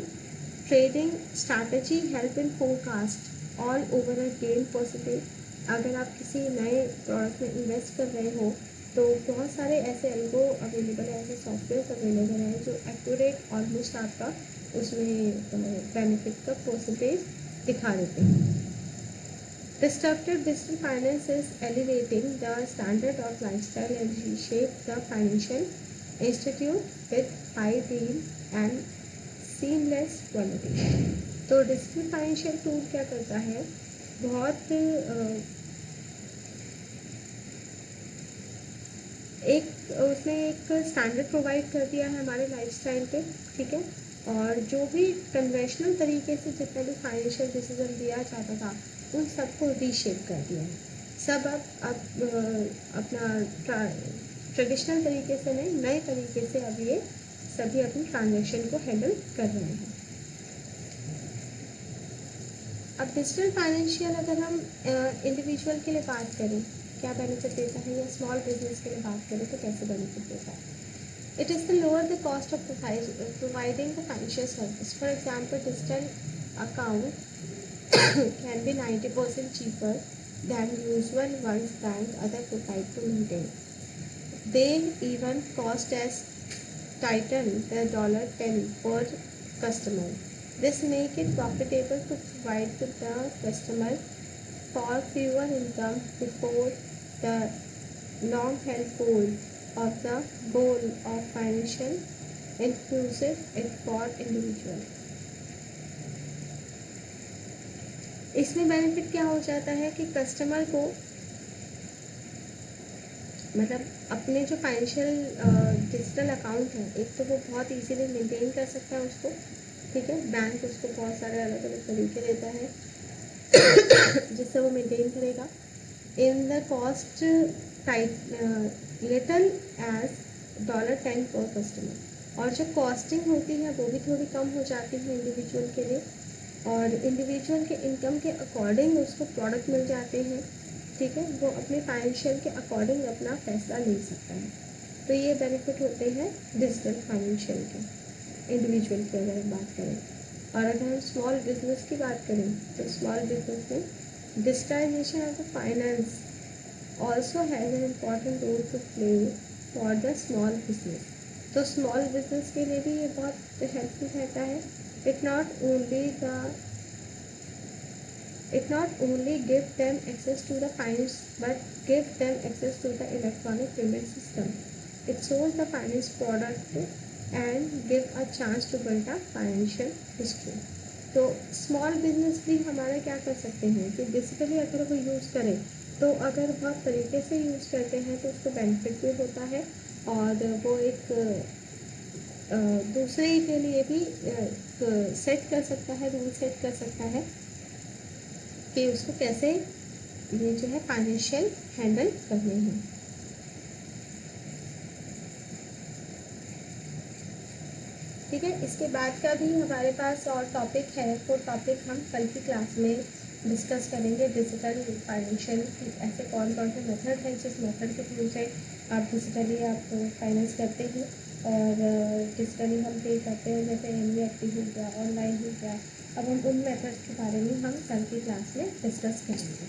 trading strategy help in forecast all over a gain percentage. अगर आप किसी नए प्रोडक्ट में इन्वेस्ट कर रहे हो तो बहुत सारे ऐसे एल्गो अवेलेबल है, ऐसे सॉफ्टवेयर अवेलेबल हैं जो एक्यूरेट ऑलमोस्ट आपका उसमें बेनिफिट का परसेंटेज दिखा देते हैं। Disruptive digital finance is elevating the standard of lifestyle and reshape the financial institute with high yield and seamless quality। तो डिजिटल फाइनेंशियल टूल क्या करता है, बहुत एक उसने एक स्टैंडर्ड प्रोवाइड कर दिया है हमारे लाइफस्टाइल पे, ठीक है। और जो भी कन्वेंशनल तरीके से जितना भी फाइनेंशियल डिसीजन दिया जाता था उन सबको रीशेप कर दिया है। सब अब अपना ट्रेडिशनल तरीके से नहीं, नए तरीके से अब ये सभी अपनी ट्रांजेक्शन को हैंडल कर रहे हैं। अब डिजिटल फाइनेंशियल अगर हम इंडिविजुअल के लिए बात करें क्या बेनिफिट देता है, या स्मॉल बिजनेस के लिए बात करें तो कैसे बेनिफिट देता है। It is the lower the cost of providing the financial service. For example, digital account can be 90% cheaper than usual ones bank other provide to maintain. They even cost as title the $10 per customer. This make it profitable to provide to the customer for fewer income before the long held goal of financial inclusive it for individual. इसमें benefit क्या हो जाता है कि customer को मतलब अपने जो फाइनेंशियल डिजिटल अकाउंट है, एक तो वो बहुत इजीली मेंटेन कर सकता है उसको, ठीक है, बैंक उसको बहुत सारे अलग अलग तरीके देता है जिससे वो मेंटेन करेगा in the cost tight little as $10 पर कस्टमर। और जो कॉस्टिंग होती है वो भी थोड़ी कम हो जाती है इंडिविजुअल के लिए, और इंडिविजुअल के इनकम के अकॉर्डिंग उसको प्रोडक्ट मिल जाते हैं, ठीक है, वो अपने फाइनेंशियल के अकॉर्डिंग अपना फैसला ले सकता है। तो ये बेनिफिट होते हैं डिजिटल फाइनेंशियल के इंडिविजुअल की अगर हम बात करें। और अगर हम स्मॉल बिजनेस की बात करें तो स्मॉल बिजनेस में digitization of the finance also has an important role to play for the small business. तो स्मॉल बिजनेस के लिए भी ये बहुत हेल्पफुल रहता है। It not only give them access to the finance but give them access to the electronic payment system. It shows the finance product and give a chance to build a financial history. तो small business भी हमारा क्या कर सकते हैं कि basically अगर वो यूज़ करें तो अगर बहुत तरीके से यूज़ करते हैं तो उसको बेनिफिट भी होता है, और वो एक दूसरे के लिए भी सेट कर सकता है, रूल सेट कर सकता है कि उसको कैसे ये जो है फाइनेंशियल हैंडल करने हैं। ठीक है, इसके बाद का भी हमारे पास और टॉपिक है, वो टॉपिक हम कल की क्लास में डिस्कस करेंगे। डिजिटल फाइनेंशियल की ऐसे कौन कौन से मेथड हैं जिस मेथड के थ्रू से आप डिजिटली आप फाइनेंस करते हैं और डिजिटली हम पे करते हैं, जैसे NEFT हो गया, ऑनलाइन हो गया। अब हम उन मेथड्स के बारे में हम कल की क्लास में डिस्कस करेंगे।